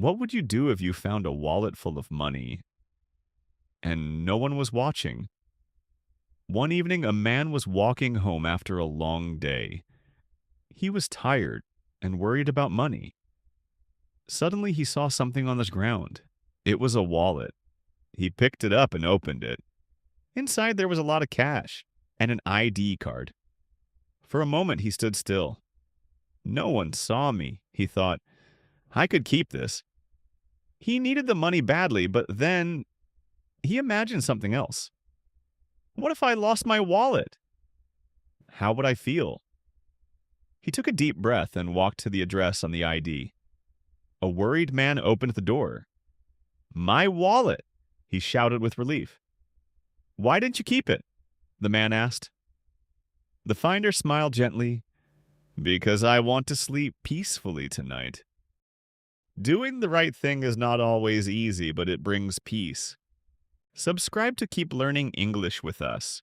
What would you do if you found a wallet full of money and no one was watching? One evening, a man was walking home after a long day. He was tired and worried about money. Suddenly, he saw something on the ground. It was a wallet. He picked it up and opened it. Inside, there was a lot of cash and an ID card. For a moment, he stood still. No one saw me, he thought. I could keep this. He needed the money badly, but then he imagined something else. What if I lost my wallet? How would I feel? He took a deep breath and walked to the address on the ID. A worried man opened the door. My wallet, he shouted with relief. Why didn't you keep it? The man asked. The finder smiled gently. Because I want to sleep peacefully tonight. Doing the right thing is not always easy, but it brings peace. Subscribe to keep learning English with us.